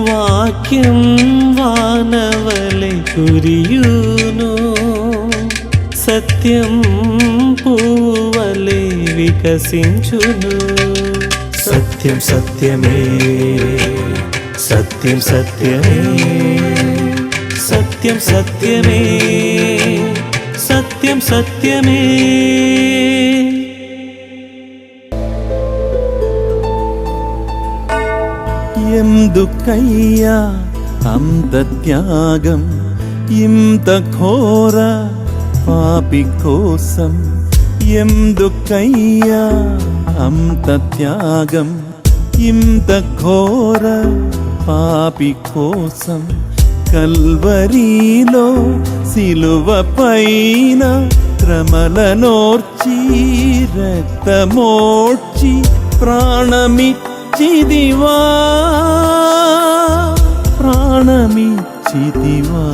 వాక్యం వానవలె కురియును, సత్యం పూవలె వికసించును. సత్యం సత్యమే, సత్యం సత్యమే, సత్యం సత్యమే, సత్యం సత్యమే. ఎందుకయ్యా అంత త్యాగం, ఇంత ఘోర పాపి కోసం? ఎందుకయ్యా అంత త్యాగం, ఇంత ఘోర పాపి కోసం? కల్వరిలో సిలువ పైన శ్రమలనోర్చి రక్తమోడ్చి ప్రాణమిచ్చిదివా, ప్రాణమిచ్చిదివా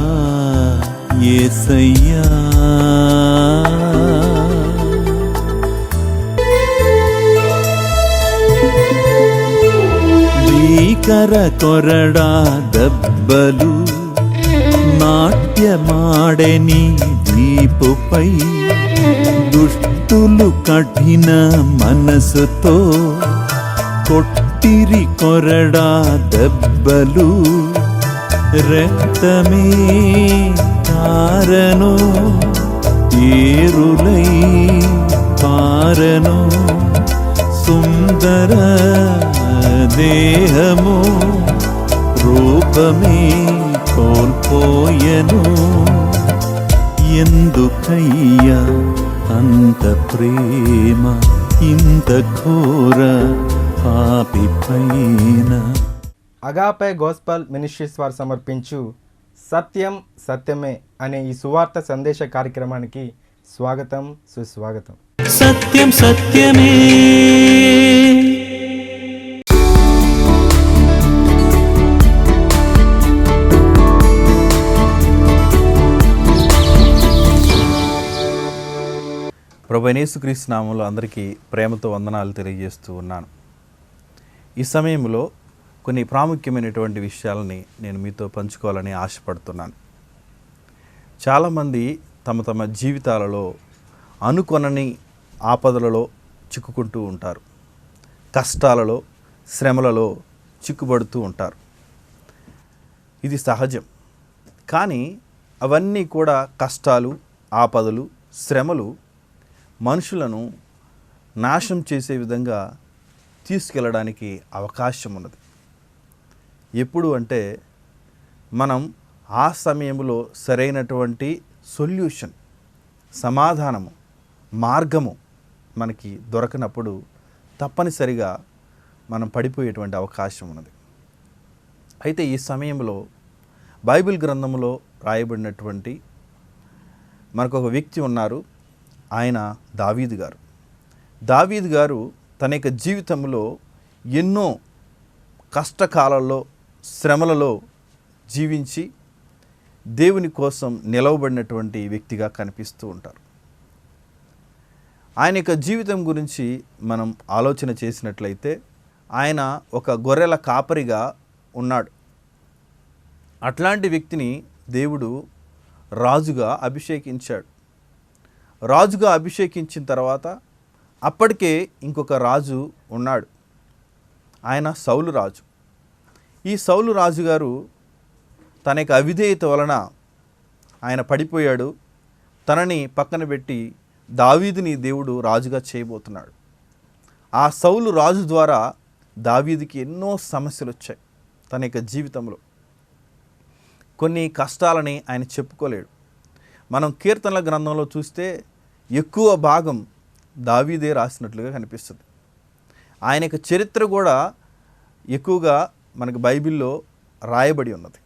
యేసయ్యా. భీకర కొరడా దెబ్బలు నాట్యమాడెని దీపుపై, దుష్టులు కఠిన మనసుతో కొట్టిరి కొరడా దెబ్బలు. రక్తమే కారను, ఏరులై పారను, సుందర దేహము రూపమే కోల్పోయెను. ఎందుకయ్యా అంత ప్రేమ, ఇంత ఘోర పాపి పైన? అగాపే గోస్పల్ మినిస్ట్రీస్ వారు సమర్పించు సత్యం సత్యమే అనే ఈ సువార్త సందేశ కార్యక్రమానికి స్వాగతం, సుస్వాగతం. సత్యం సత్యమే. ప్రభువైన యేసుక్రీస్తు నామములో అందరికీ ప్రేమతో వందనాలు తెలియజేస్తూ ఉన్నాను. ఈ సమయంలో కొన్ని ప్రాముఖ్యమైనటువంటి విషయాలని నేను మీతో పంచుకోవాలని ఆశపడుతున్నాను. చాలామంది తమ తమ జీవితాలలో అనుకొనని ఆపదలలో చిక్కుకుంటూ ఉంటారు, కష్టాలలో శ్రమలలో చిక్కుబడుతూ ఉంటారు. ఇది సహజం. కానీ అవన్నీ కూడా కష్టాలు, ఆపదలు, శ్రమలు మనుషులను నాశనం చేసే విధంగా తీసుకెళ్ళడానికి అవకాశం ఉన్నది. ఎప్పుడు అంటే మనం ఆ సమయంలో సరైనటువంటి సొల్యూషన్, సమాధానము, మార్గము మనకి దొరకనప్పుడు తప్పనిసరిగా మనం పడిపోయేటువంటి అవకాశం ఉన్నది. అయితే ఈ సమయంలో బైబిల్ గ్రంథంలో రాయబడినటువంటి మనకు ఒక వ్యక్తి ఉన్నారు. ఆయన దావీదు గారు. దావీదు గారు తన యొక్క జీవితంలో ఎన్నో కష్టకాలాల్లో, శ్రమలలో జీవించి దేవుని కోసం నిలవబడినటువంటి వ్యక్తిగా కనిపిస్తూ ఉంటారు. ఆయన యొక్క జీవితం గురించి మనం ఆలోచన చేసినట్లయితే ఆయన ఒక గొర్రెల కాపరిగా ఉన్నాడు. అట్లాంటి వ్యక్తిని దేవుడు రాజుగా అభిషేకించాడు. రాజుగా అభిషేకించిన తర్వాత అప్పటికే ఇంకొక రాజు ఉన్నాడు. ఆయన సౌలు రాజు. ఈ సౌలు రాజు గారు తన యొక్క అవిధేయత వలన ఆయన పడిపోయాడు. తనని పక్కన పెట్టి దావీదుని దేవుడు రాజుగా చేయబోతున్నాడు. ఆ సౌలు రాజు ద్వారా దావీదుకి ఎన్నో సమస్యలు వచ్చాయి. తన యొక్క జీవితంలో కొన్ని కష్టాలని ఆయన చెప్పుకోలేడు. మనం కీర్తనల గ్రంథంలో చూస్తే ఎక్కువ భాగం దావీదే రాసినట్లుగా కనిపిస్తుంది. ఆయన యొక్క చరిత్ర కూడా ఎక్కువగా మనకు బైబిల్లో రాయబడి ఉన్నది.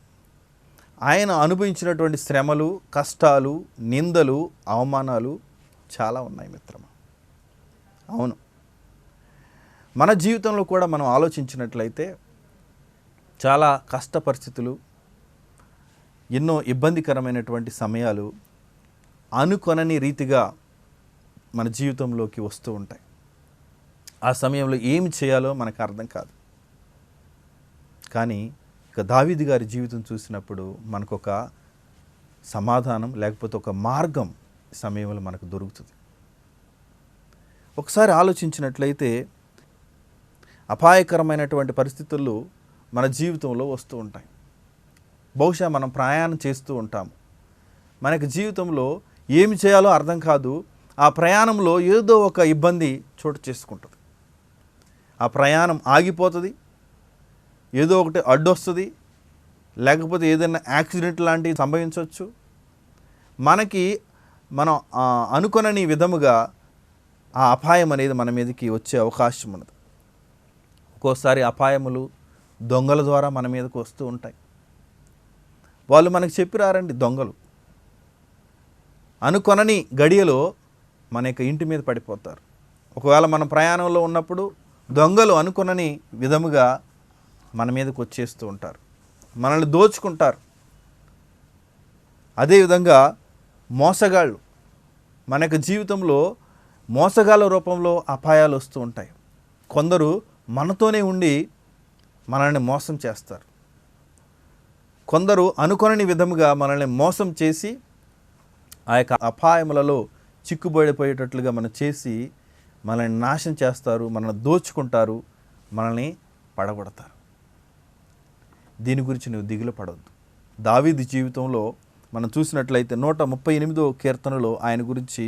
ఆయన అనుభవించినటువంటి శ్రమలు, కష్టాలు, నిందలు, అవమానాలు చాలా ఉన్నాయి మిత్రమా. అవును, మన జీవితంలో కూడా మనం ఆలోచించినట్లయితే చాలా కష్ట పరిస్థితులు, ఎన్నో ఇబ్బందికరమైనటువంటి సమయాలు అనుకొనని రీతిగా మన జీవితంలోకి వస్తూ ఉంటాయి. ఆ సమయంలో ఏమి చేయాలో మనకు అర్థం కాదు. కానీ ఇక దావీదు గారి జీవితం చూసినప్పుడు మనకొక సమాధానం లేకపోతే ఒక మార్గం ఈ సమయంలో మనకు దొరుకుతుంది. ఒకసారి ఆలోచించినట్లయితే అపాయకరమైనటువంటి పరిస్థితులు మన జీవితంలో వస్తూ ఉంటాయి. బహుశా మనం ప్రయాణం చేస్తూ ఉంటాము. మనకి జీవితంలో ఏమి చేయాలో అర్థం కాదు. ఆ ప్రయాణంలో ఏదో ఒక ఇబ్బంది చోటు చేసుకుంటుంది. ఆ ప్రయాణం ఆగిపోతుంది, ఏదో ఒకటి అడ్డొస్తుంది, లేకపోతే ఏదైనా యాక్సిడెంట్ లాంటివి సంభవించవచ్చు. మనం అనుకొనని విధముగా ఆ అపాయం అనేది మన మీదకి వచ్చే అవకాశం ఉన్నది. ఒక్కోసారి అపాయములు దొంగల ద్వారా మన మీదకి వస్తూ ఉంటాయి. వాళ్ళు మనకు చెప్పిరారండి దొంగలు. అనుకొనని గడియలో మన యొక్క ఇంటి మీద పడిపోతారు. ఒకవేళ మనం ప్రయాణంలో ఉన్నప్పుడు దొంగలు అనుకొనని విధముగా మన మీదకి వచ్చేస్తూ ఉంటారు, మనల్ని దోచుకుంటారు. అదేవిధంగా మోసగాళ్ళు మన యొక్క జీవితంలో మోసగాళ్ళ రూపంలో అపాయాలు వస్తూ ఉంటాయి. కొందరు మనతోనే ఉండి మనల్ని మోసం చేస్తారు. కొందరు అనుకొనని విధముగా మనల్ని మోసం చేసి ఆ యొక్క అపాయములలో చిక్కుబడిపోయేటట్లుగా మనం చేసి మనల్ని నాశనం చేస్తారు, మనల్ని దోచుకుంటారు, మనల్ని పడగొడతారు. దీని గురించి నువ్వు దిగులు పడవద్దు. దావీదు జీవితంలో మనం చూసినట్లయితే 138వ కీర్తనలో ఆయన గురించి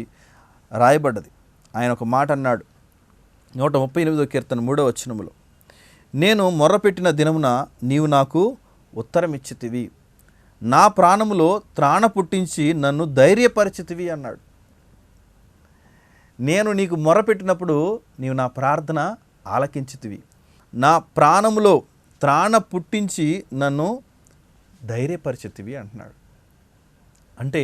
రాయబడ్డది. ఆయన ఒక మాట అన్నాడు. 138వ కీర్తన 3వ వచనములో, నేను మొర్రపెట్టిన దినమున నీవు నాకు ఉత్తరమిచ్చితివి, నా ప్రాణములో త్రాణ పుట్టించి నన్ను ధైర్యపరిచితివి అన్నాడు. నేను నీకు మొర్రపెట్టినప్పుడు నీవు నా ప్రార్థన ఆలకించితివి, నా ప్రాణములో త్రాణ పుట్టించి నన్ను ధైర్యపరిచితివి అంటున్నాడు. అంటే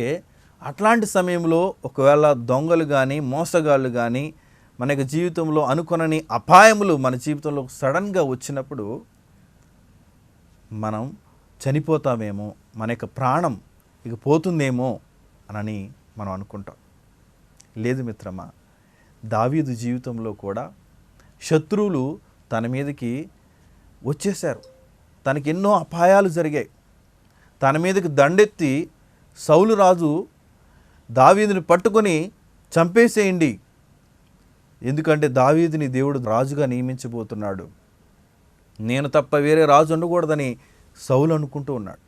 అట్లాంటి సమయంలో ఒకవేళ దొంగలు కానీ మోసగాళ్ళు కానీ మనకి జీవితంలో అనుకొనని అపాయములు మన జీవితంలో సడన్గా వచ్చినప్పుడు మనం చనిపోతామేమో, మన యొక్క ప్రాణం ఇక పోతుందేమో అని మనం అనుకుంటాం. లేదు మిత్రమా, దావీదు జీవితంలో కూడా శత్రువులు తన మీదకి వచ్చేశారు. తనకి ఎన్నో అపాయాలు జరిగాయి. తన మీదకి దండెత్తి సౌలు రాజు దావీదుని పట్టుకొని చంపేసేయండి, ఎందుకంటే దావీదుని దేవుడు రాజుగా నియమించబోతున్నాడు, నేను తప్ప వేరే రాజు ఉండకూడదని సౌలు అనుకుంటూ ఉన్నాడు.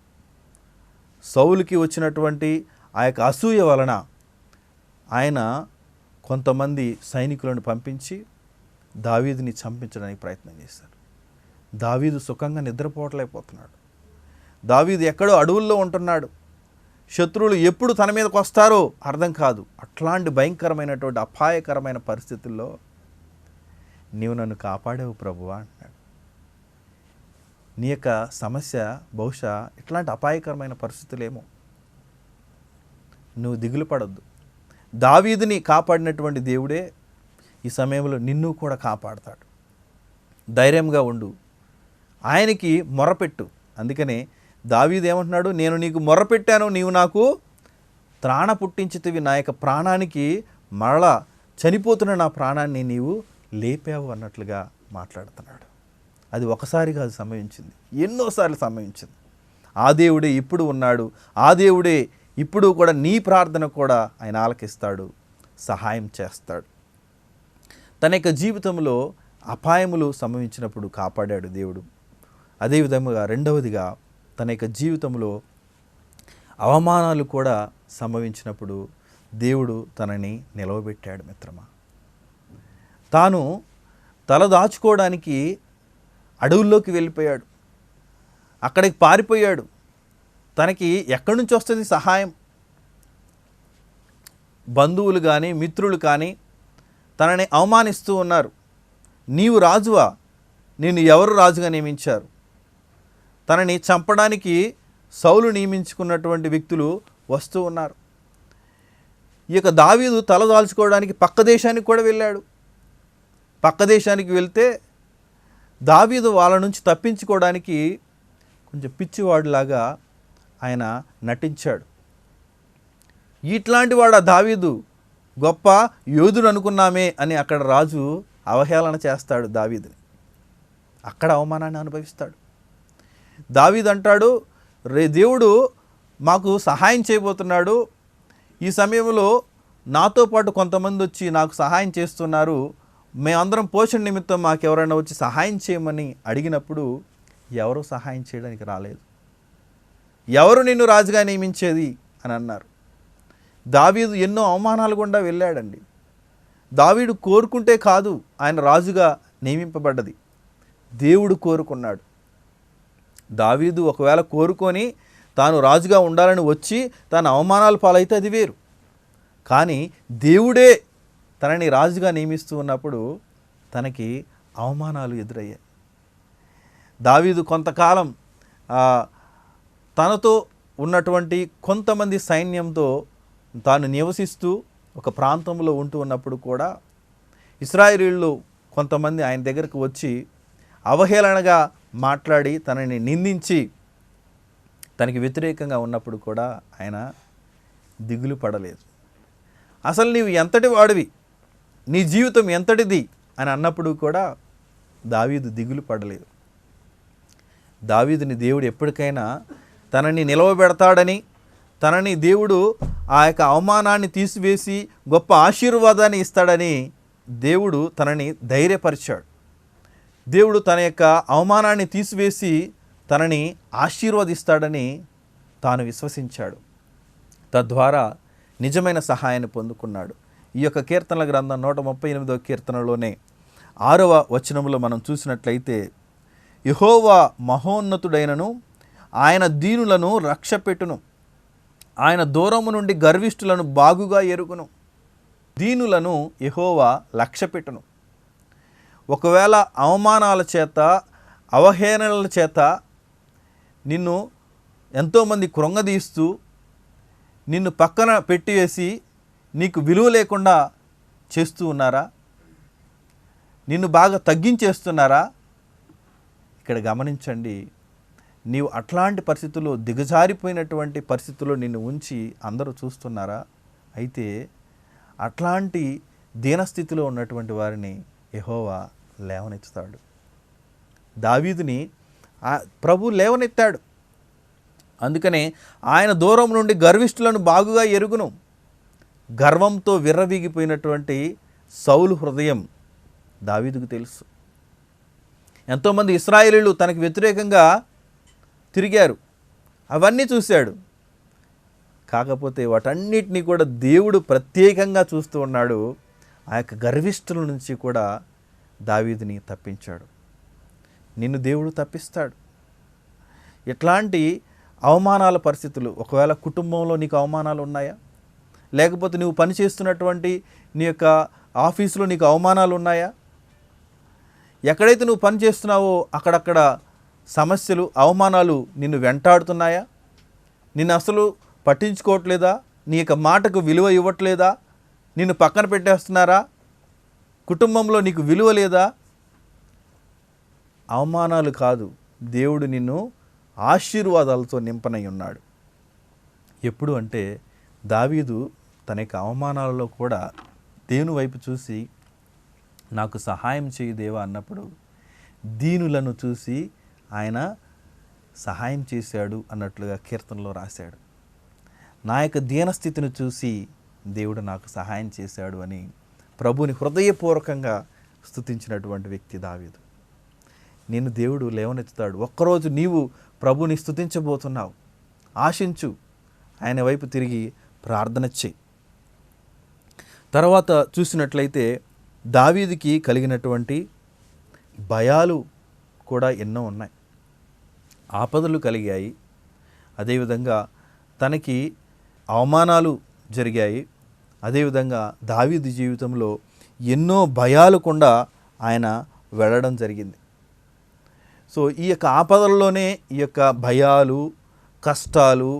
సౌలుకి వచ్చినటువంటి ఆ యొక్క అసూయ వలన ఆయన కొంతమంది సైనికులను పంపించి దావీదుని చంపించడానికి ప్రయత్నం చేశారు. దావీదు సుఖంగా నిద్రపోవట్లేకపోతున్నాడు. దావీదు ఎక్కడో అడవుల్లో ఉంటున్నాడు. శత్రువులు ఎప్పుడు తన మీదకి వస్తారో అర్థం కాదు. అట్లాంటి భయంకరమైనటువంటి అపాయకరమైన పరిస్థితుల్లో నీవు నన్ను కాపాడావు ప్రభువా అంటున్నాడు. నీ యొక్క సమస్య బహుశా ఇట్లాంటి అపాయకరమైన పరిస్థితులేమో. నువ్వు దిగులు పడొద్దు. దావీదుని కాపాడినటువంటి దేవుడే ఈ సమయంలో నిన్ను కూడా కాపాడతాడు. ధైర్యంగా ఉండు, ఆయనకి మొరపెట్టు. అందుకనే దావీదు ఏమంటున్నాడు, నేను నీకు మొర్రపెట్టాను, నీవు నాకు త్రాణ పుట్టించితివి, నా యొక్క ప్రాణానికి మరలా చనిపోతున్న నా ప్రాణాన్ని నీవు లేపావు అన్నట్లుగా మాట్లాడుతున్నాడు. అది ఒకసారి కాదు సంభవించింది, ఎన్నోసార్లు సంభవించింది. ఆ దేవుడే ఇప్పుడు ఉన్నాడు. ఆ దేవుడే ఇప్పుడు కూడా నీ ప్రార్థన కూడా ఆయన ఆలకిస్తాడు, సహాయం చేస్తాడు. తన యొక్క జీవితంలో అపాయములు సంభవించినప్పుడు కాపాడాడు దేవుడు. అదేవిధంగా రెండవదిగా తన యొక్క జీవితంలో అవమానాలు కూడా సంభవించినప్పుడు దేవుడు తనని నిలవబెట్టాడు. మిత్రమా, తాను తల దాచుకోవడానికి అడవుల్లోకి వెళ్ళిపోయాడు, అక్కడికి పారిపోయాడు. తనకి ఎక్కడి నుంచి వస్తుంది సహాయం? బంధువులు కానీ మిత్రులు కానీ తనని అవమానిస్తూ ఉన్నారు. నీవు రాజువా? నిన్ను ఎవరు రాజుగా నియమించారు? తనని చంపడానికి సౌలు నియమించుకున్నటువంటి వ్యక్తులు వస్తూ ఉన్నారు. ఈ యొక్క దావీదు తలదాల్చుకోవడానికి పక్క దేశానికి కూడా వెళ్ళాడు. పక్క దేశానికి వెళ్తే దావీదు వాళ్ళ నుంచి తప్పించుకోవడానికి కొంచెం పిచ్చివాడిలాగా ఆయన నటించాడు. ఇట్లాంటి వాడు దావీదు గొప్ప యోధుడు అనుకున్నామే అని అక్కడ రాజు అవహేళన చేస్తాడు దావీదుని. అక్కడ అవమానాన్ని అనుభవిస్తాడు. దావీదు అంటాడు, దేవుడు మాకు సహాయం చేయబోతున్నాడు, ఈ సమయంలో నాతో పాటు కొంతమంది వచ్చి నాకు సహాయం చేస్తున్నారు, మేమందరం పోషణ నిమిత్తం మాకు ఎవరైనా వచ్చి సహాయం చేయమని అడిగినప్పుడు ఎవరు సహాయం చేయడానికి రాలేదు. ఎవరు నిన్ను రాజుగా నియమించేది అని అన్నారు. దావీదు ఎన్నో అవమానాలు గుండా వెళ్ళాడండి. దావీదు కోరుకుంటే కాదు ఆయన రాజుగా నియమింపబడ్డది, దేవుడు కోరుకున్నాడు. దావీదు ఒకవేళ కోరుకొని తాను రాజుగా ఉండాలని వచ్చి తన అవమానాలు పాలైతే అది వేరు. కానీ దేవుడే తనని రాజుగా నియమిస్తూ ఉన్నప్పుడు తనకి అవమానాలు ఎదురయ్యాయి. దావీదు కొంతకాలం తనతో ఉన్నటువంటి కొంతమంది సైన్యంతో తాను నివసిస్తూ ఒక ప్రాంతంలో ఉంటూ ఉన్నప్పుడు కూడా ఇశ్రాయేలీయులు కొంతమంది ఆయన దగ్గరకు వచ్చి అవహేళనగా మాట్లాడి తనని నిందించి తనకి వ్యతిరేకంగా ఉన్నప్పుడు కూడా ఆయన దిగులు పడలేదు. అసలు నీవు ఎంతటి వాడివి, నీ జీవితం ఎంతటిది అని అన్నప్పుడు కూడా దావీదు దిగులు పడలేదు. దావీదుని దేవుడు ఎప్పటికైనా తనని నిలవబెడతాడని, తనని దేవుడు ఆ యొక్క అవమానాన్ని తీసివేసి గొప్ప ఆశీర్వాదాన్ని ఇస్తాడని దేవుడు తనని ధైర్యపరిచాడు. దేవుడు తన యొక్క అవమానాన్ని తీసివేసి తనని ఆశీర్వదిస్తాడని తాను విశ్వసించాడు. తద్వారా నిజమైన సహాయాన్ని పొందుకున్నాడు. ఈ యొక్క కీర్తనల గ్రంథం 138వ కీర్తనలోనే 6వ వచనంలో మనం చూసినట్లయితే, యెహోవా మహోన్నతుడైనను ఆయన దీనులను రక్షపెట్టును, ఆయన దూరము నుండి గర్విష్ఠులను బాగుగా ఎరుగును. దీనులను యెహోవా లక్ష్యపెట్టును. ఒకవేళ అవమానాల చేత అవహేళనల చేత నిన్ను ఎంతోమంది కృంగదీస్తూ నిన్ను పక్కన పెట్టివేసి నీకు విలువ లేకుండా చేస్తూ ఉన్నారా? నిన్ను బాగా తగ్గించేస్తున్నారా? ఇక్కడ గమనించండి, నీవు అట్లాంటి పరిస్థితుల్లో దిగజారిపోయినటువంటి పరిస్థితుల్లో నిన్ను ఉంచి అందరూ చూస్తున్నారా? అయితే అట్లాంటి దీనస్థితిలో ఉన్నటువంటి వారిని యెహోవా లేవనెత్తుతాడు. దావీదుని ప్రభు లేవనెత్తాడు. అందుకనే ఆయన దూరం నుండి గర్విష్ఠులను బాగుగా ఎరుగును. గర్వంతో విర్రవీగిపోయినటువంటి సౌలు హృదయం దావీదుకు తెలుసు. ఎంతోమంది ఇశ్రాయేలీయులు తనకు వ్యతిరేకంగా తిరిగారు, అవన్నీ చూశాడు. కాకపోతే వాటన్నిటినీ కూడా దేవుడు ప్రత్యేకంగా చూస్తూ ఉన్నాడు. ఆ యొక్క గర్విష్ఠుల నుంచి కూడా దావీదుని తప్పించాడు. నిన్ను దేవుడు తప్పిస్తాడు. ఎట్లాంటి అవమానాల పరిస్థితులు, ఒకవేళ కుటుంబంలో నీకు అవమానాలు ఉన్నాయా, లేకపోతే నువ్వు పనిచేస్తున్నటువంటి నీ యొక్క ఆఫీసులో నీకు అవమానాలు ఉన్నాయా, ఎక్కడైతే నువ్వు పని చేస్తున్నావో అక్కడక్కడ సమస్యలు అవమానాలు నిన్ను వెంటాడుతున్నాయా, నిన్ను అసలు పట్టించుకోవట్లేదా, నీ యొక్క మాటకు విలువ ఇవ్వట్లేదా, నిన్ను పక్కన పెట్టేస్తున్నారా, కుటుంబంలో నీకు విలువ లేదా? అవమానాలు కాదు, దేవుడు నిన్ను ఆశీర్వాదాలతో నింపనై ఉన్నాడు. ఎప్పుడు అంటే దావీదు తన యొక్క అవమానాలలో కూడా దేవుని వైపు చూసి నాకు సహాయం చేయి దేవా అన్నప్పుడు దీనులను చూసి ఆయన సహాయం చేశాడు అన్నట్లుగా కీర్తనలో రాశాడు. నా యొక్క దీనస్థితిని చూసి దేవుడు నాకు సహాయం చేశాడు అని ప్రభుని హృదయపూర్వకంగా స్తుతించినటువంటి వ్యక్తి దావీదు. నిన్ను దేవుడు లేవనెత్తుతాడు. ఒక్కరోజు నీవు ప్రభుని స్తుతించబోతున్నావు, ఆశించు, ఆయన వైపు తిరిగి ప్రార్థన చేయి. తర్వాత చూసినట్లయితే దావీదుకి కలిగినటువంటి భయాలు కూడా ఎన్నో ఉన్నాయి. ఆపదలు కలిగాయి, అదేవిధంగా తనకి అవమానాలు జరిగాయి. అదేవిధంగా దావీదు జీవితంలో ఎన్నో భయాలు కూడా ఆయన వెళ్ళడం జరిగింది. సో ఈ యొక్క ఆపదల్లోనే ఈ యొక్క భయాలు, కష్టాలు,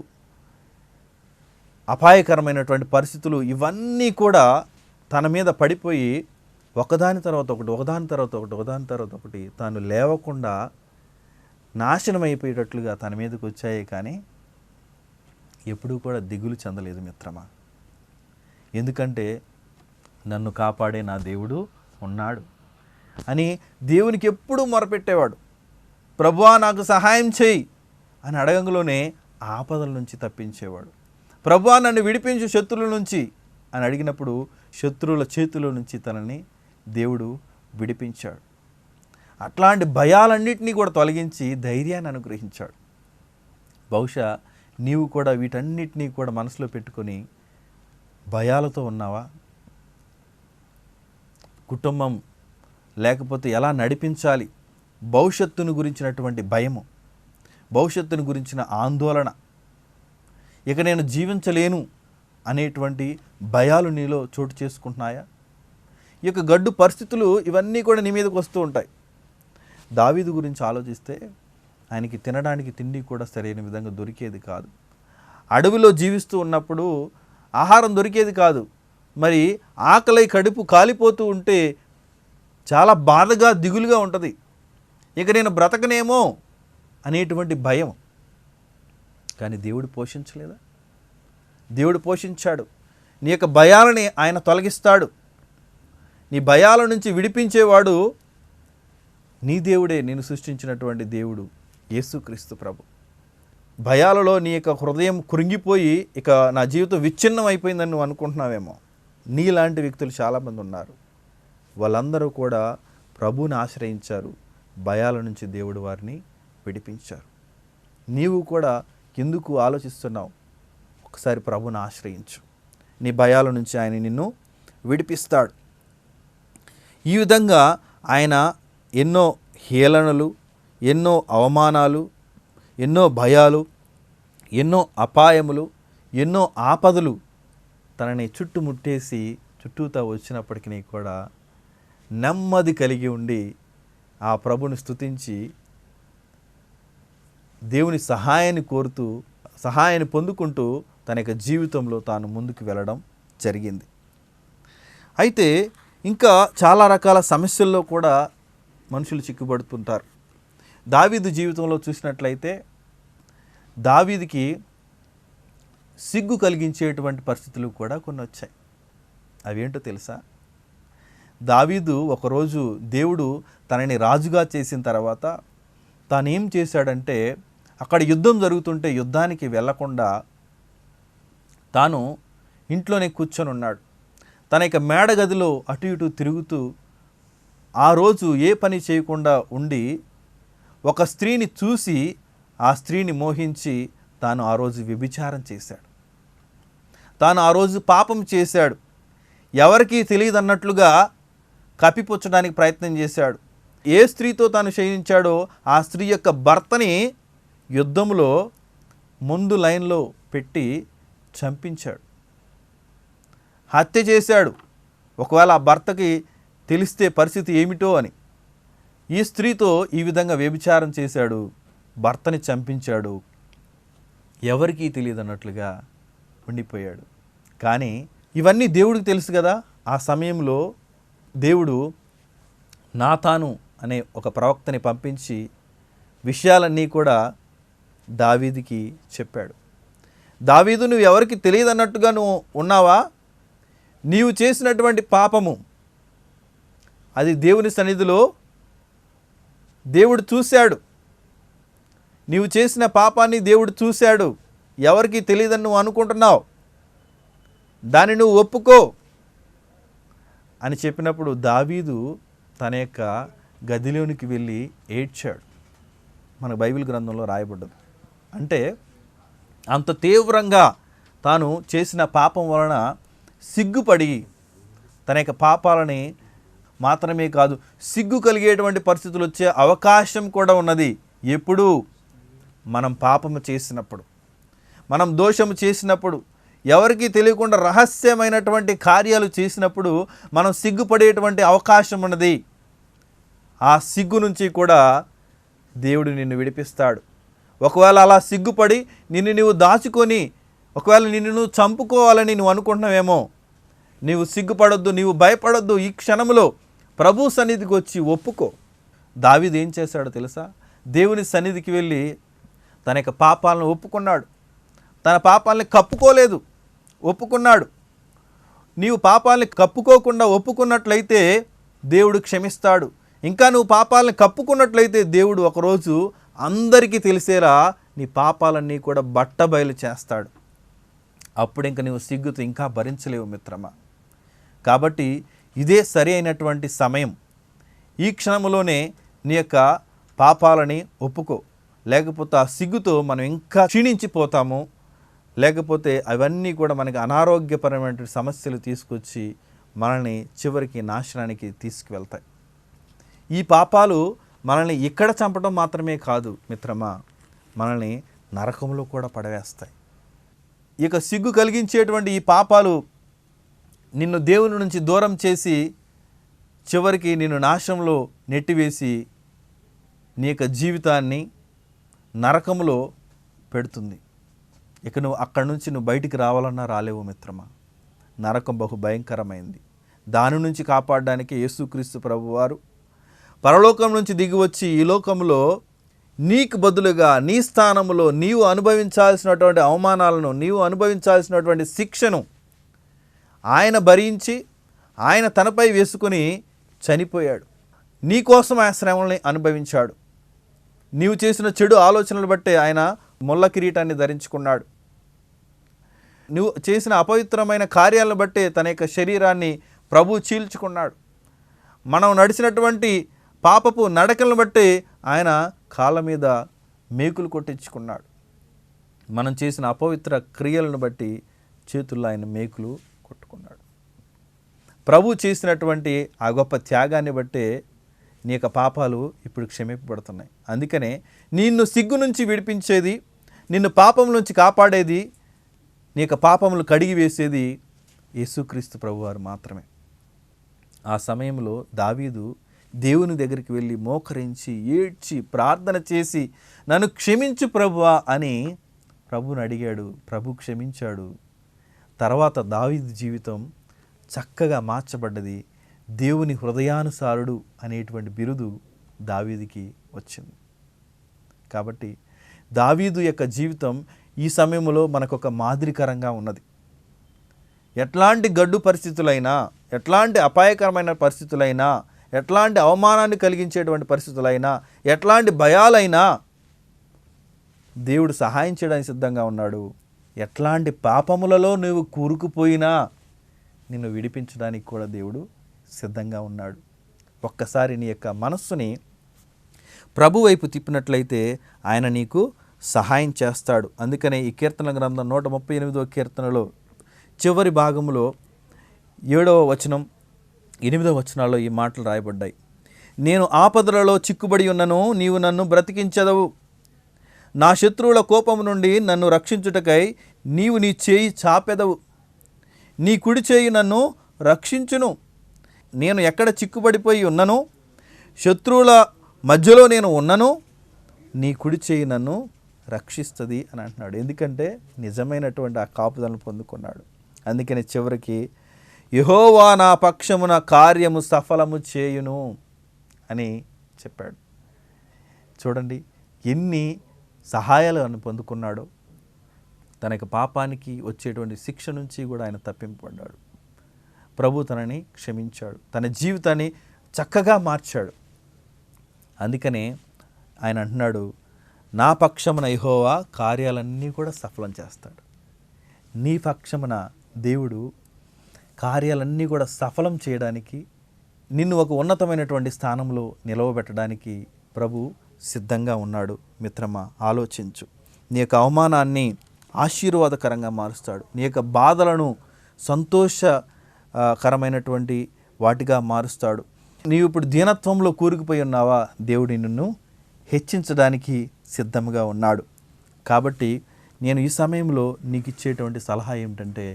అపాయకరమైనటువంటి పరిస్థితులు ఇవన్నీ కూడా తన మీద పడిపోయి ఒకదాని తర్వాత ఒకటి, ఒకదాని తర్వాత ఒకటి, ఒకదాని తర్వాత ఒకటి తాను లేవకుండా నాశనం అయిపోయేటట్లుగా తన మీదకి వచ్చాయి. కానీ ఎప్పుడూ కూడా దిగులు చెందలేదు మిత్రమా. ఎందుకంటే నన్ను కాపాడే నా దేవుడు ఉన్నాడు అని దేవునికి ఎప్పుడూ మొరపెట్టేవాడు. ప్రభువా నాకు సహాయం చేయి అని అడగంలోనే ఆపదల నుంచి తప్పించేవాడు. ప్రభువా నన్ను విడిపించు శత్రువుల నుంచి అని అడిగినప్పుడు శత్రువుల చేతిలో నుంచి తనని దేవుడు విడిపించాడు. అట్లాంటి భయాలన్నింటినీ కూడా తొలగించి ధైర్యాన్ని అనుగ్రహించాడు. బహుశా నీవు కూడా వీటన్నిటినీ కూడా మనసులో పెట్టుకొని భయాలతో ఉన్నావా? కుటుంబం లేకపోతే ఎలా నడిపించాలి, భవిష్యత్తును గురించినటువంటి భయము, భవిష్యత్తును గురించిన ఆందోళన, ఇక నేను జీవించలేను అనేటువంటి భయాలు నీలో చోటు చేసుకుంటున్నాయా? ఈ యొక్క గడ్డు పరిస్థితులు ఇవన్నీ కూడా నీ మీదకి వస్తూ ఉంటాయి. దావీదు గురించి ఆలోచిస్తే ఆయనకి తినడానికి తిండి కూడా సరైన విధంగా దొరికేది కాదు. అడవిలో జీవిస్తూ ఉన్నప్పుడు ఆహారం దొరికేది కాదు. మరి ఆకలి కడుపు కాలిపోతూ ఉంటే చాలా బాధగా దిగులుగా ఉంటుంది. ఇక నేను బ్రతకనేమో అనేటువంటి భయం. కానీ దేవుడు పోషించలేదా? దేవుడు పోషించాడు. నీ యొక్క భయాలని ఆయన తొలగిస్తాడు. నీ భయాల నుంచి విడిపించేవాడు నీ దేవుడే, నేను సృష్టించినటువంటి దేవుడు యేసుక్రీస్తు ప్రభు. భయాలలో నీ యొక్క హృదయం కృంగిపోయి ఇక నా జీవితం విచ్ఛిన్నం అయిపోయిందని నువ్వు అనుకుంటున్నావేమో. నీలాంటి వ్యక్తులు చాలామంది ఉన్నారు. వాళ్ళందరూ కూడా ప్రభువుని ఆశ్రయించారు. భయాల నుంచి దేవుడు వారిని విడిపించారు. నీవు కూడా ఎందుకు ఆలోచిస్తున్నావు? ఒకసారి ప్రభువుని ఆశ్రయించు. నీ భయాల నుంచి ఆయన నిన్ను విడిపిస్తాడు. ఈ విధంగా ఆయన ఎన్నో హేళనలు, ఎన్నో అవమానాలు, ఎన్నో భయాలు, ఎన్నో అపాయములు, ఎన్నో ఆపదలు తనని చుట్టుముట్టేసి చుట్టూతా వచ్చినప్పటికీ కూడా నెమ్మది కలిగి ఉండి ఆ ప్రభుని స్తుతించి దేవుని సహాయాన్ని కోరుతూ, సహాయాన్ని పొందుకుంటూ తన యొక్క జీవితంలో తాను ముందుకు వెళ్ళడం జరిగింది. అయితే ఇంకా చాలా రకాల సమస్యల్లో కూడా మనుషులు చిక్కుబడుతుంటారు. దావీదు జీవితంలో చూసినట్లయితే దావీదుకి సిగ్గు కలిగించేటువంటి పరిస్థితులు కూడా కొన్ని వచ్చాయి. అవేంటో తెలుసా? దావీదు ఒకరోజు దేవుడు తనని రాజుగా చేసిన తర్వాత తాను ఏం చేశాడంటే, అక్కడ యుద్ధం జరుగుతుంటే యుద్ధానికి వెళ్లకుండా తాను ఇంట్లోనే కూర్చొని ఉన్నాడు. తన యొక్క మేడగదిలో అటు ఇటు తిరుగుతూ ఆ రోజు ఏ పని చేయకుండా ఉండి ఒక స్త్రీని చూసి ఆ స్త్రీని మోహించి తాను ఆ రోజు వ్యభిచారం చేశాడు. తాను ఆ రోజు పాపం చేశాడు. ఎవరికీ తెలియదన్నట్లుగా కప్పిపుచ్చడానికి ప్రయత్నం చేశాడు. ఏ స్త్రీతో తాను శయనించాడో ఆ స్త్రీ యొక్క భర్తని యుద్ధంలో ముందు లైన్లో పెట్టి చంపించాడు, హత్య చేశాడు. ఒకవేళ ఆ భర్తకి తెలిస్తే పరిస్థితి ఏమిటో అని ఈ స్త్రీతో ఈ విధంగా వ్యభిచారం చేశాడు, భర్తని చంపించాడు. ఎవరికీ తెలియదు అన్నట్లుగా ఉండిపోయాడు. కానీ ఇవన్నీ దేవుడికి తెలుసు కదా. ఆ సమయంలో దేవుడు నాతాను అనే ఒక ప్రవక్తని పంపించి విషయాలన్నీ కూడా దావీదుకి చెప్పాడు. దావీదు, నువ్వు ఎవరికి తెలియదు అన్నట్టుగా నువ్వు ఉన్నావా? నీవు చేసినటువంటి పాపము అది దేవుని సన్నిధిలో దేవుడు చూశాడు. నీవు చేసిన పాపాన్ని దేవుడు చూశాడు. ఎవరికి తెలియదని నువ్వు అనుకుంటున్నావు, దాన్ని నువ్వు ఒప్పుకో అని చెప్పినప్పుడు దావీదు తన యొక్క గదిలోనికి వెళ్ళి ఏడ్చాడు. మన బైబిల్ గ్రంథంలో రాయబడ్డది. అంటే అంత తీవ్రంగా తాను చేసిన పాపం వలన సిగ్గుపడి తన యొక్క పాపాలని మాత్రమే కాదు, సిగ్గు కలిగేటువంటి పరిస్థితులు వచ్చే అవకాశం కూడా ఉన్నది. ఎప్పుడు? మనం పాపము చేసినప్పుడు, మనం దోషము చేసినప్పుడు, ఎవరికీ తెలియకుండా రహస్యమైనటువంటి కార్యాలు చేసినప్పుడు మనం సిగ్గుపడేటువంటి అవకాశం ఉన్నది. ఆ సిగ్గు నుంచి కూడా దేవుడు నిన్ను విడిపిస్తాడు. ఒకవేళ అలా సిగ్గుపడి నిన్ను నువ్వు దాచుకొని, ఒకవేళ నిన్ను నువ్వు చంపుకోవాలని నువ్వు అనుకుంటున్నావేమో, నీవు సిగ్గుపడొద్దు, నీవు భయపడొద్దు. ఈ క్షణంలో ప్రభు సన్నిధికి వచ్చి ఒప్పుకో. దావీదు ఏం చేశాడో తెలుసా? దేవుని సన్నిధికి వెళ్ళి తన యొక్క పాపాలను ఒప్పుకున్నాడు. తన పాపాలని కప్పుకోలేదు, ఒప్పుకున్నాడు. నీవు పాపాలని కప్పుకోకుండా ఒప్పుకున్నట్లయితే దేవుడు క్షమిస్తాడు. ఇంకా నువ్వు పాపాలను కప్పుకున్నట్లయితే దేవుడు ఒకరోజు అందరికీ తెలిసేలా నీ పాపాలన్నీ కూడా బట్టబయలు చేస్తాడు. అప్పుడు ఇంక నువ్వు సిగ్గుతో ఇంకా భరించలేవు మిత్రమా. కాబట్టి ఇదే సరి అయినటువంటి సమయం. ఈ క్షణంలోనే నీ యొక్క పాపాలని ఒప్పుకో, లేకపోతే ఆ సిగ్గుతో మనం ఇంకా క్షీణించిపోతాము. లేకపోతే అవన్నీ కూడా మనకి అనారోగ్యపరమైన సమస్యలు తీసుకొచ్చి మనల్ని చివరికి నాశనానికి తీసుకువెళ్తాయి. ఈ పాపాలు మనల్ని ఇక్కడ చంపడం మాత్రమే కాదు మిత్రమా, మనల్ని నరకంలో కూడా పడవేస్తాయి. ఇక సిగ్గు కలిగించేటువంటి ఈ పాపాలు నిన్ను దేవుని నుంచి దూరం చేసి చివరికి నిన్ను నాశనంలో నెట్టివేసి నీ యొక్క జీవితాన్ని నరకంలో పెడుతుంది. ఇక నువ్వు అక్కడి నుంచి నువ్వు బయటికి రావాలన్నా రాలేవు మిత్రమా. నరకం బహు భయంకరమైంది. దాని నుంచి కాపాడడానికి యేసుక్రీస్తు ప్రభువారు పరలోకం నుంచి దిగివచ్చి ఈ లోకంలో నీకు బదులుగా నీ స్థానంలో నీవు అనుభవించాల్సినటువంటి అవమానాలను, నీవు అనుభవించాల్సినటువంటి శిక్షను ఆయన భరించి ఆయన తనపై వేసుకుని చనిపోయాడు. నీ కోసం ఆ శ్రమల్ని అనుభవించాడు. నీవు చేసిన చెడు ఆలోచనలు బట్టే ఆయన ముళ్ళ కిరీటాన్ని ధరించుకున్నాడు. నువ్వు చేసిన అపవిత్రమైన కార్యాలను బట్టే తన యొక్క శరీరాన్ని ప్రభు చీల్చుకున్నాడు. మనం నడిచినటువంటి పాపపు నడకలను బట్టి ఆయన కాళ్ళ మీద మేకులు కొట్టించుకున్నాడు. మనం చేసిన అపవిత్ర క్రియలను బట్టి చేతుల్లో ఆయన మేకులు కొట్టుకున్నాడు. ప్రభు చేసినటువంటి ఆ గొప్ప త్యాగాన్ని బట్టే నీ యొక్క పాపాలు ఇప్పుడు క్షమింపబడుతున్నాయి. అందుకనే నిన్ను సిగ్గు నుంచి విడిపించేది, నిన్ను పాపం నుంచి కాపాడేది, నీ యొక్క పాపములు కడిగి వేసేది యేసుక్రీస్తు ప్రభువారు మాత్రమే. ఆ సమయంలో దావీదు దేవుని దగ్గరికి వెళ్ళి మోకరించి ఏడ్చి ప్రార్థన చేసి నన్ను క్షమించు ప్రభువా అని ప్రభుని అడిగాడు. ప్రభు క్షమించాడు. తర్వాత దావీదు జీవితం చక్కగా మార్చబడ్డది. దేవుని హృదయానుసారుడు అనేటువంటి బిరుదు దావీదుకి వచ్చింది. కాబట్టి దావీదు యొక్క జీవితం ఈ సమయంలో మనకొక మాదిరికరంగా ఉన్నది. ఎట్లాంటి గడ్డు పరిస్థితులైనా, ఎట్లాంటి అపాయకరమైన పరిస్థితులైనా, ఎట్లాంటి అవమానాన్ని కలిగించేటువంటి పరిస్థితులైనా, ఎట్లాంటి భయాలైనా దేవుడు సహాయం చేయడానికి సిద్ధంగా ఉన్నాడు. ఎట్లాంటి పాపములలో నువ్వు కూరుకుపోయినా నిన్ను విడిపించడానికి కూడా దేవుడు సిద్ధంగా ఉన్నాడు. ఒక్కసారి నీ యొక్క మనస్సుని ప్రభు వైపు తిప్పినట్లయితే ఆయన నీకు సహాయం చేస్తాడు. అందుకనే ఈ కీర్తన గ్రంథం 138వ కీర్తనలో చివరి భాగంలో 7వ వచనం 8వ వచనాల్లో ఈ మాటలు రాయబడ్డాయి. నేను ఆపదలలో చిక్కుబడి ఉన్నను, నీవు నన్ను బ్రతికించదవు. నా శత్రువుల కోపము నుండి నన్ను రక్షించుటకై నీవు నీ చేయి చాపెదవు. నీ కుడి చేయి నన్ను రక్షించును. నేను ఎక్కడ చిక్కుబడిపోయి ఉన్నను, శత్రువుల మధ్యలో నేను ఉన్నను, నీ కుడి చేయి నన్ను రక్షిస్తుంది అని అంటున్నాడు. ఎందుకంటే నిజమైనటువంటి ఆ కాపుదలను పొందుకున్నాడు. అందుకని చివరికి యెహోవా నా పక్షమున కార్యము సఫలము చేయును అని చెప్పాడు. చూడండి ఎన్ని సహాయాలను పొందుకున్నాడో. తన యొక్క పాపానికి వచ్చేటువంటి శిక్ష నుంచి కూడా ఆయన తప్పింపబడ్డాడు. ప్రభు తనని క్షమించాడు, తన జీవితాన్ని చక్కగా మార్చాడు. అందుకనే ఆయన అంటున్నాడు, నా పక్షమున యెహోవా కార్యాలన్నీ కూడా సఫలం చేస్తాడు. నీ పక్షమున దేవుడు కార్యాలన్నీ కూడా సఫలం చేయడానికి, నిన్ను ఒక ఉన్నతమైనటువంటి స్థానంలో నిలవబెట్టడానికి ప్రభు సిద్ధంగా ఉన్నాడు. మిత్రమా, ఆలోచించు. నీ యొక్క అవమానాన్ని ఆశీర్వాదకరంగా మారుస్తాడు. నీ యొక్క బాధలను సంతోషకరమైనటువంటి వాటిగా మారుస్తాడు. నీవు ఇప్పుడు దీనత్వంలో కూరుకుపోయి ఉన్నావా, దేవుడు నిన్ను హెచ్చించడానికి సిద్ధంగా ఉన్నాడు. కాబట్టి నేను ఈ సమయంలో నీకు ఇచ్చేటువంటి సలహా ఏమిటంటే,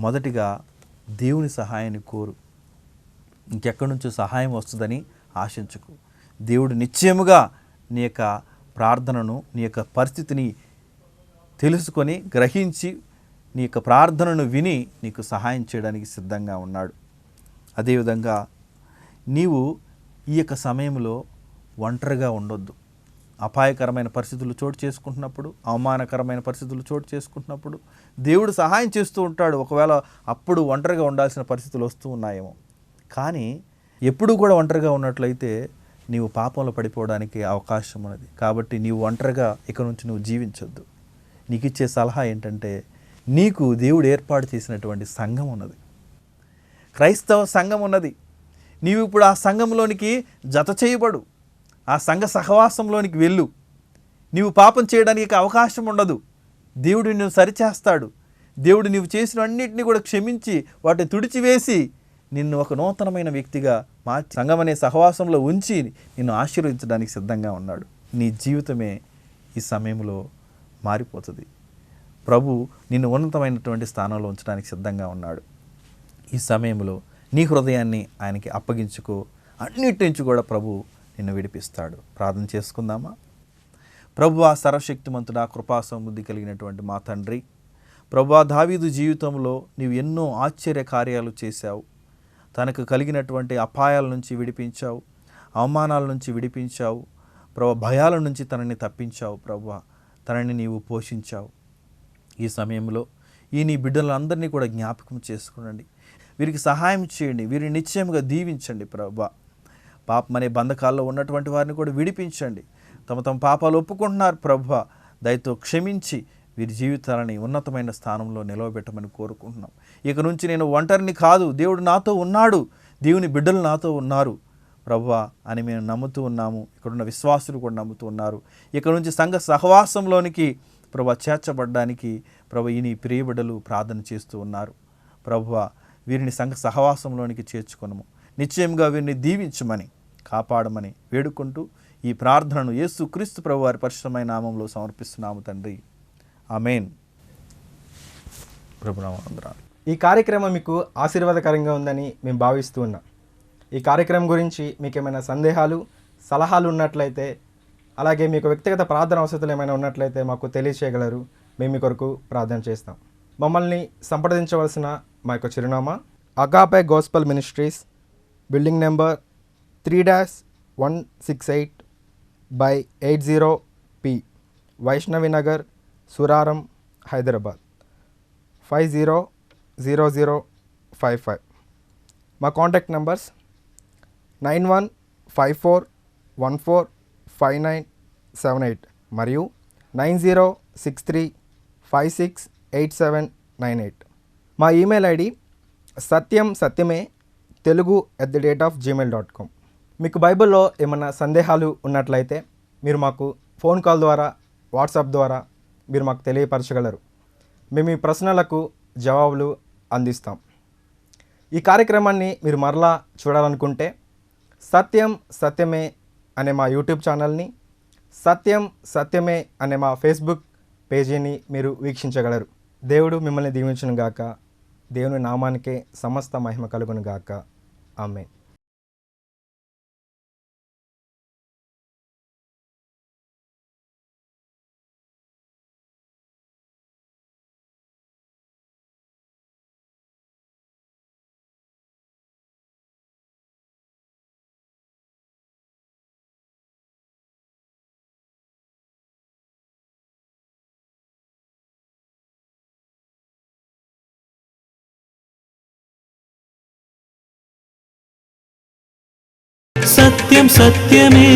మొదటిగా దేవుని సహాయాన్ని కోరు. ఇంకెక్కడి నుంచో సహాయం వస్తుందని ఆశించకు. దేవుడు నిశ్చయముగా నీ యొక్క ప్రార్థనను, నీ యొక్క పరిస్థితిని తెలుసుకొని గ్రహించి నీ యొక్క ప్రార్థనను విని నీకు సహాయం చేయడానికి సిద్ధంగా ఉన్నాడు. అదేవిధంగా నీవు ఈ యొక్క సమయంలో ఒంటరిగా ఉండొద్దు. అపాయకరమైన పరిస్థితులు చోటు చేసుకుంటున్నప్పుడు, అవమానకరమైన పరిస్థితులు చోటు చేసుకుంటున్నప్పుడు దేవుడు సహాయం చేస్తూ ఉంటాడు. ఒకవేళ అప్పుడు ఒంటరిగా ఉండాల్సిన పరిస్థితులు వస్తూ ఉన్నాయేమో, కానీ ఎప్పుడూ కూడా ఒంటరిగా ఉన్నట్లయితే నీవు పాపంలో పడిపోవడానికి అవకాశం ఉన్నది. కాబట్టి నీవు ఒంటరిగా ఇక నుంచి నువ్వు జీవించొద్దు. నీకు ఇచ్చే సలహా ఏంటంటే, నీకు దేవుడు ఏర్పాటు చేసినటువంటి సంఘం ఉన్నది, క్రైస్తవ సంఘం ఉన్నది. నీవు ఇప్పుడు ఆ సంఘంలోనికి జత చేయబడు, ఆ సంఘ సహవాసంలోనికి వెళ్ళు. నీవు పాపం చేయడానికి అవకాశం ఉండదు. దేవుడు నిన్ను సరిచేస్తాడు. దేవుడు నీవు చేసిన అన్నింటినీ కూడా క్షమించి వాటిని తుడిచివేసి నిన్ను ఒక నూతనమైన వ్యక్తిగా మార్చి సంఘం అనే సహవాసంలో ఉంచి నిన్ను ఆశీర్వదించడానికి సిద్ధంగా ఉన్నాడు. నీ జీవితమే ఈ సమయంలో మారిపోతుంది. ప్రభు నిన్ను ఉన్నతమైనటువంటి స్థానంలో ఉంచడానికి సిద్ధంగా ఉన్నాడు. ఈ సమయంలో నీ హృదయాన్ని ఆయనకి అప్పగించుకో. అన్నిటి నుంచి కూడా ప్రభు నిన్ను విడిపిస్తాడు. ప్రార్థన చేసుకుందామా? ప్రభువా, సర్వశక్తిమంతుడా, కృపా సమృద్ధి కలిగినటువంటి మా తండ్రి, ప్రభువా, దావీదు జీవితంలో నీవు ఎన్నో ఆశ్చర్య కార్యాలు చేశావు. తనకు కలిగినటువంటి అపాయాల నుంచి విడిపించావు, అవమానాల నుంచి విడిపించావు ప్రభువా, భయాల నుంచి తనని తప్పించావు ప్రభువా, తనని నీవు పోషించావు. ఈ సమయంలో ఈ నీ బిడ్డలందరినీ కూడా జ్ఞాపకం చేసుకునండి. వీరికి సహాయం చేయండి, వీరిని నిశ్చయంగా దీవించండి ప్రభువా. పాపం అనే బంధకాల్లో ఉన్నటువంటి వారిని కూడా విడిపించండి. తమ తమ పాపాలు ఒప్పుకుంటున్నారు ప్రభువా, దయతో క్షమించి వీరి జీవితాలని ఉన్నతమైన స్థానంలో నిలవబెట్టమని కోరుకుంటున్నాం. ఇక నుంచి నేను ఒంటరిని కాదు, దేవుడు నాతో ఉన్నాడు, దేవుని బిడ్డలు నాతో ఉన్నారు ప్రభువా అని మేము నమ్ముతూ ఉన్నాము. ఇక్కడున్న విశ్వాసులు కూడా నమ్ముతూ ఉన్నారు. ఇక నుంచి సంఘ సహవాసంలోనికి ప్రభువా చేర్చబడ్డానికి ప్రభు ఈ నీ ప్రియ బిడ్డలు ప్రార్థన చేస్తూ ఉన్నారు. ప్రభువా, వీరిని సంఘ సహవాసంలోనికి చేర్చుకొనము, నిశ్చయంగా వీరిని దీవించమని కాపాడమని వేడుకుంటూ ఈ ప్రార్థనను యేసుక్రీస్తు ప్రభు వారి పరిశుద్ధమైన నామంలో సమర్పిస్తున్నాము తండ్రి. ఆమేన్. ప్రభునామమున. ఈ కార్యక్రమం మీకు ఆశీర్వాదకరంగా ఉందని మేము భావిస్తూ ఉన్నాం. ఈ కార్యక్రమం గురించి మీకు ఏమైనా సందేహాలు, సలహాలు ఉన్నట్లయితే, అలాగే మీకు వ్యక్తిగత ప్రార్థన అవసరాలు ఏమైనా ఉన్నట్లయితే మాకు తెలియచేయగలరు. మేము మీ కొరకు ప్రార్థన చేస్తాం. మమ్మల్ని సంప్రదించవలసిన మా యొక్క చిరునామా agape gospel ministries, building number 3-168 by 80 P, Vaishnavi Nagar, Suraram, Hyderabad 500055. మా కాంటాక్ట్ నంబర్స్ 9154145978 మరియు 9063568798. మా ఈమెయిల్ ఐడి satyamsatyame@gmail.com. మీకు బైబిల్లో ఏమైనా సందేహాలు ఉన్నట్లయితే మీరు మాకు ఫోన్ కాల్ ద్వారా, వాట్సాప్ ద్వారా మీరు మాకు తెలియపరచగలరు. మేము ఈ ప్రశ్నలకు జవాబులు అందిస్తాం. ఈ కార్యక్రమాన్ని మీరు మరలా చూడాలనుకుంటే సత్యం సత్యమే అనే మా యూట్యూబ్ ఛానల్ని, సత్యం సత్యమే అనే మా ఫేస్బుక్ పేజీని మీరు వీక్షించగలరు. దేవుడు మిమ్మల్ని దీవించును గాక. దేవుని నామానికే సమస్త మహిమ కలుగును గాక. ఆమేన్. సత్యం సత్యమే.